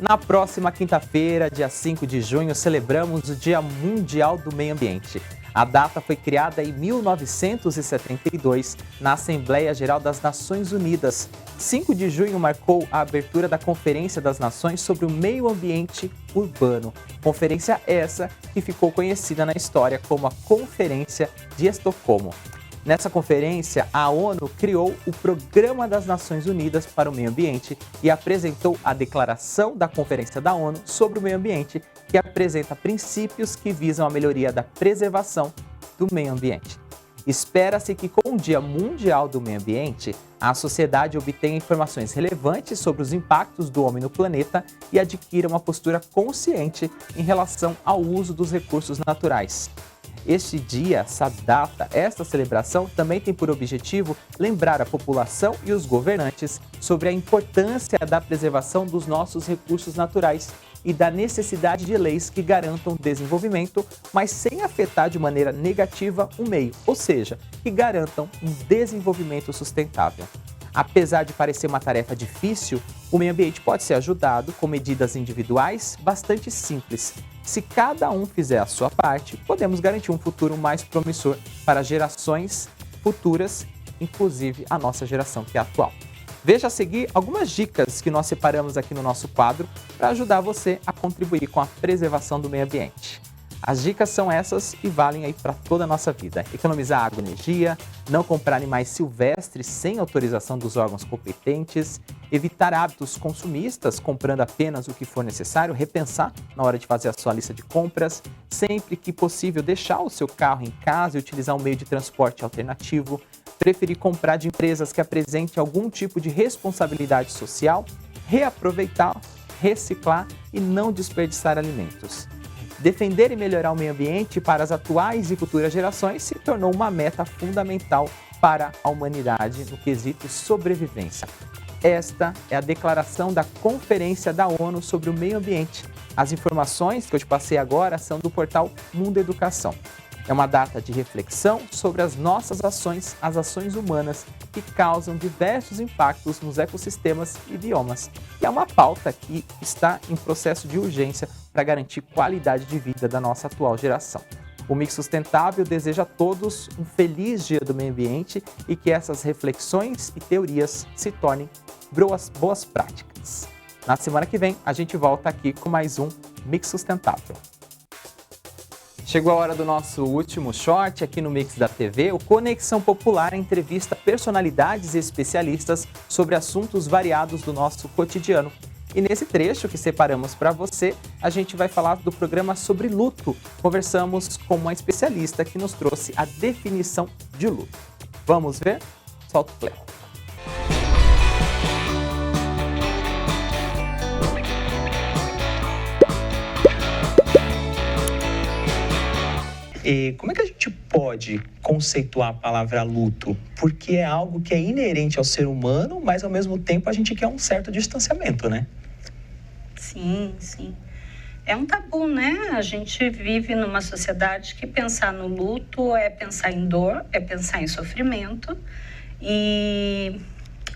S1: Na próxima quinta-feira, dia 5 de junho, celebramos o Dia Mundial do Meio Ambiente. A data foi criada em 1972, na Assembleia Geral das Nações Unidas. 5 de junho marcou a abertura da Conferência das Nações sobre o Meio Ambiente Urbano. Conferência essa que ficou conhecida na história como a Conferência de Estocolmo. Nessa conferência, a ONU criou o Programa das Nações Unidas para o Meio Ambiente e apresentou a Declaração da Conferência da ONU sobre o Meio Ambiente, que apresenta princípios que visam a melhoria da preservação do meio ambiente. Espera-se que com o Dia Mundial do Meio Ambiente, a sociedade obtenha informações relevantes sobre os impactos do homem no planeta e adquira uma postura consciente em relação ao uso dos recursos naturais. Este dia, essa data, esta celebração também tem por objetivo lembrar a população e os governantes sobre a importância da preservação dos nossos recursos naturais e da necessidade de leis que garantam o desenvolvimento, mas sem afetar de maneira negativa o meio, ou seja, que garantam um desenvolvimento sustentável. Apesar de parecer uma tarefa difícil, o meio ambiente pode ser ajudado com medidas individuais bastante simples. Se cada um fizer a sua parte, podemos garantir um futuro mais promissor para gerações futuras, inclusive a nossa geração que é atual. Veja a seguir algumas dicas que nós separamos aqui no nosso quadro para ajudar você a contribuir com a preservação do meio ambiente. As dicas são essas e valem aí para toda a nossa vida. Economizar água e energia, não comprar animais silvestres sem autorização dos órgãos competentes, evitar hábitos consumistas, comprando apenas o que for necessário, repensar na hora de fazer a sua lista de compras, sempre que possível deixar o seu carro em casa e utilizar um meio de transporte alternativo, preferir comprar de empresas que apresentem algum tipo de responsabilidade social, reaproveitar, reciclar e não desperdiçar alimentos. Defender e melhorar o meio ambiente para as atuais e futuras gerações se tornou uma meta fundamental para a humanidade no quesito sobrevivência. Esta é a declaração da Conferência da ONU sobre o Meio Ambiente. As informações que eu te passei agora são do portal Mundo Educação. É uma data de reflexão sobre as nossas ações, as ações humanas, que causam diversos impactos nos ecossistemas e biomas. E é uma pauta que está em processo de urgência para garantir qualidade de vida da nossa atual geração. O Mix Sustentável deseja a todos um feliz Dia do Meio Ambiente e que essas reflexões e teorias se tornem boas práticas. Na semana que vem, a gente volta aqui com mais um Mix Sustentável. Chegou a hora do nosso último short aqui no Mix da TV. O Conexão Popular entrevista personalidades e especialistas sobre assuntos variados do nosso cotidiano. E nesse trecho que separamos para você, a gente vai falar do programa sobre luto. Conversamos com uma especialista que nos trouxe a definição de luto. Vamos ver? Solta o play.
S5: E como é que a gente pode conceituar a palavra luto? Porque é algo que é inerente ao ser humano, mas ao mesmo tempo a gente quer um certo distanciamento, né?
S6: Sim, sim. É um tabu, né? A gente vive numa sociedade que pensar no luto é pensar em dor, é pensar em sofrimento e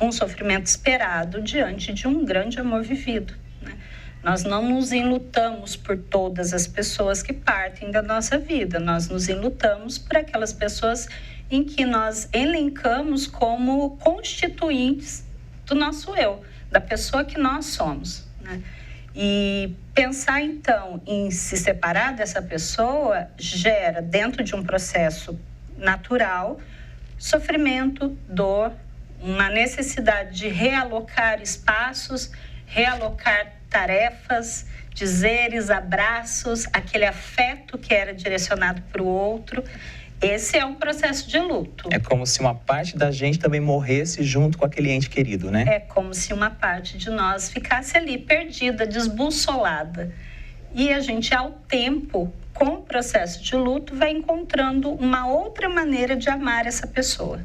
S6: um sofrimento esperado diante de um grande amor vivido, né? Nós não nos enlutamos por todas as pessoas que partem da nossa vida, nós nos enlutamos por aquelas pessoas em que nós elencamos como constituintes do nosso eu, da pessoa que nós somos, né? E pensar, então, em se separar dessa pessoa gera, dentro de um processo natural, sofrimento, dor, uma necessidade de realocar espaços, realocar tarefas, dizeres, abraços, aquele afeto que era direcionado para o outro. Esse é um processo de luto.
S5: É como se uma parte da gente também morresse junto com aquele ente querido, né?
S6: É como se uma parte de nós ficasse ali perdida, desbussolada. E a gente, ao tempo, com o processo de luto, vai encontrando uma outra maneira de amar essa pessoa.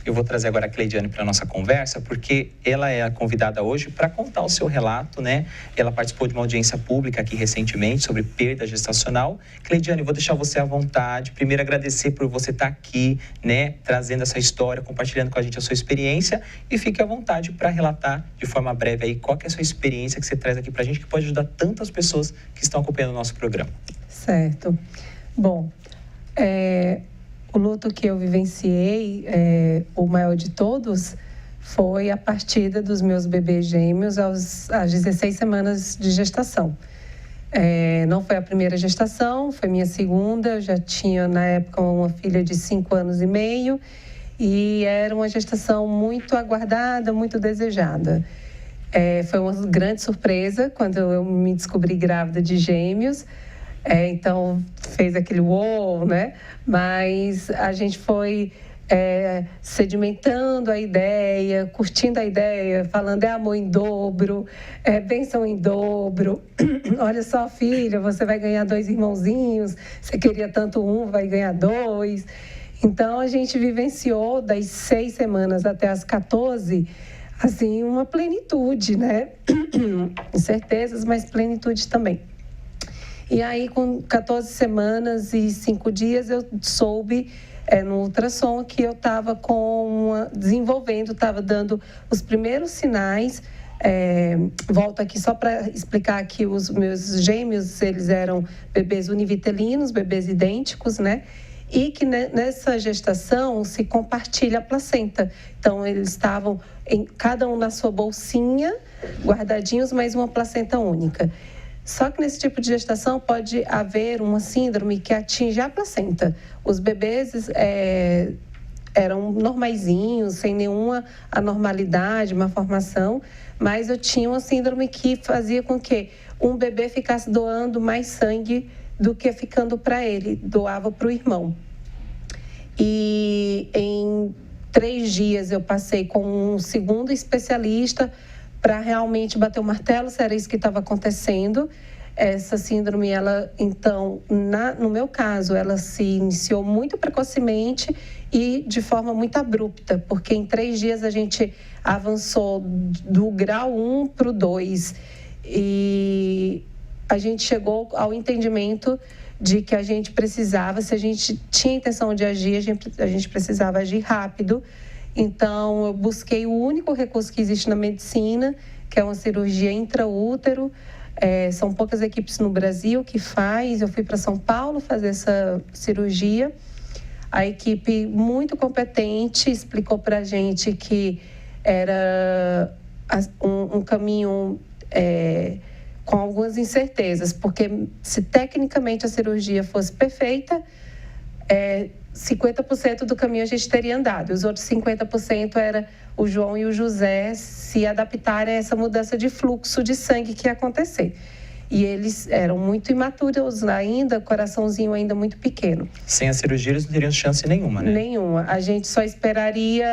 S5: Eu vou trazer agora a Cleidiane para a nossa conversa, porque ela é a convidada hoje para contar o seu relato, né? Ela participou de uma audiência pública aqui recentemente sobre perda gestacional. Cleidiane, vou deixar você à vontade. Primeiro, agradecer por você estar aqui, né? Trazendo essa história, compartilhando com a gente a sua experiência. E fique à vontade para relatar de forma breve aí qual que é a sua experiência que você traz aqui para a gente, que pode ajudar tantas pessoas que estão acompanhando o nosso programa.
S7: Certo. Bom, o luto que eu vivenciei, o maior de todos, foi a partida dos meus bebês gêmeos às 16 semanas de gestação. Não foi a primeira gestação, foi minha segunda. Eu já tinha, na época, uma filha de 5 anos e meio e era uma gestação muito aguardada, muito desejada. Foi uma grande surpresa quando eu me descobri grávida de gêmeos. Então, fez aquele uou, né? Mas a gente foi sedimentando a ideia, curtindo a ideia, falando amor em dobro, bênção em dobro. Olha só, filha, você vai ganhar 2 irmãozinhos, você queria tanto um, vai ganhar 2. Então, a gente vivenciou das 6 semanas até as 14, assim, uma plenitude, né? Incertezas, mas plenitude também. E aí, com 14 semanas e 5 dias, eu soube no ultrassom que eu estava desenvolvendo, estava dando os primeiros sinais. Volto aqui só para explicar que os meus gêmeos, eles eram bebês univitelinos, bebês idênticos, né? E que nessa gestação se compartilha a placenta. Então, eles estavam cada um na sua bolsinha, guardadinhos, mas uma placenta única. Só que nesse tipo de gestação pode haver uma síndrome que atinge a placenta. Os bebês eram normaizinhos, sem nenhuma anormalidade, malformação, mas eu tinha uma síndrome que fazia com que um bebê ficasse doando mais sangue do que ficando para ele, doava para o irmão. E em 3 dias eu passei com um segundo especialista para realmente bater o martelo se era isso que estava acontecendo. Essa síndrome, ela, então, no meu caso, ela se iniciou muito precocemente e de forma muito abrupta, porque em 3 dias a gente avançou do grau 1 para o 2 e a gente chegou ao entendimento de que a gente precisava, se a gente tinha intenção de agir, a gente precisava agir rápido. Então, eu busquei o único recurso que existe na medicina, que é uma cirurgia intraútero. São poucas equipes no Brasil que faz. Eu fui para São Paulo fazer essa cirurgia. A equipe muito competente explicou para a gente que era um caminho com algumas incertezas, porque se tecnicamente a cirurgia fosse perfeita, 50% do caminho a gente teria andado. Os outros 50% era o João e o José se adaptarem a essa mudança de fluxo de sangue que ia acontecer. E eles eram muito imaturos ainda, coraçãozinho ainda muito pequeno.
S5: Sem a cirurgia, eles não teriam chance nenhuma, né?
S7: Nenhuma. A gente só esperaria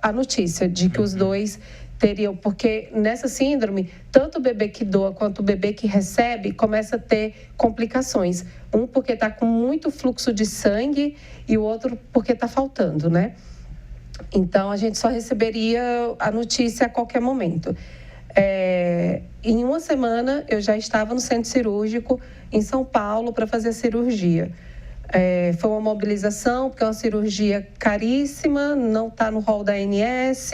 S7: a notícia de que os dois teriam, porque nessa síndrome, tanto o bebê que doa quanto o bebê que recebe começa a ter complicações. Um porque está com muito fluxo de sangue e o outro porque está faltando, né? Então, a gente só receberia a notícia a qualquer momento. Em uma semana, eu já estava no centro cirúrgico em São Paulo para fazer a cirurgia. Foi uma mobilização, porque é uma cirurgia caríssima, não está no rol da ANS.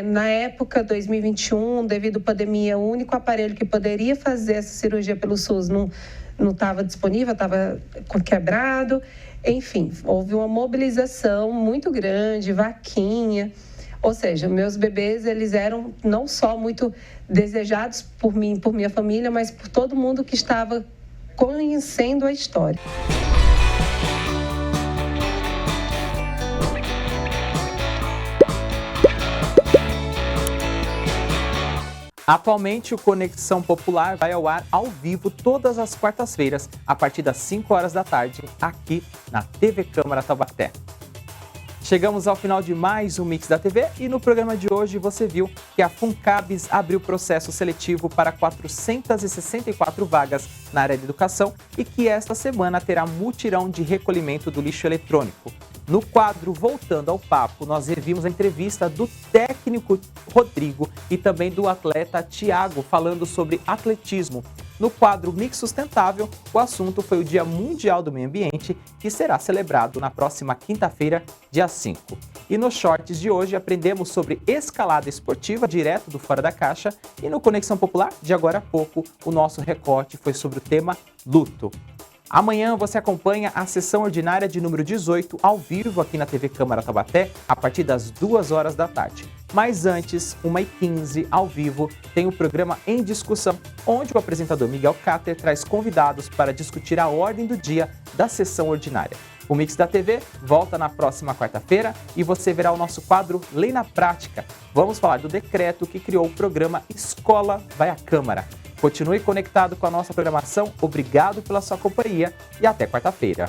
S7: Na época, 2021, devido à pandemia, o único aparelho que poderia fazer essa cirurgia pelo SUS não estava disponível, estava quebrado. Enfim, houve uma mobilização muito grande, vaquinha. Ou seja, meus bebês, eles eram não só muito desejados por mim, por minha família, mas por todo mundo que estava conhecendo a história.
S1: Atualmente, o Conexão Popular vai ao ar ao vivo todas as quartas-feiras, a partir das 5 horas da tarde, aqui na TV Câmara Taubaté. Chegamos ao final de mais um Mix da TV e no programa de hoje você viu que a Funcabs abriu processo seletivo para 464 vagas na área de educação e que esta semana terá mutirão de recolhimento do lixo eletrônico. No quadro Voltando ao Papo, nós revimos a entrevista do técnico Rodrigo e também do atleta Tiago falando sobre atletismo. No quadro Mix Sustentável, o assunto foi o Dia Mundial do Meio Ambiente, que será celebrado na próxima quinta-feira, dia 5. E nos shorts de hoje aprendemos sobre escalada esportiva direto do Fora da Caixa e no Conexão Popular, de agora a pouco, o nosso recorte foi sobre o tema luto. Amanhã você acompanha a sessão ordinária de número 18 ao vivo aqui na TV Câmara Taubaté a partir das 2 horas da tarde. Mas antes, 1h15 ao vivo, tem o programa Em Discussão, onde o apresentador Miguel Cáter traz convidados para discutir a ordem do dia da sessão ordinária. O Mix da TV volta na próxima quarta-feira e você verá o nosso quadro Lei na Prática. Vamos falar do decreto que criou o programa Escola Vai à Câmara. Continue conectado com a nossa programação. Obrigado pela sua companhia e até quarta-feira.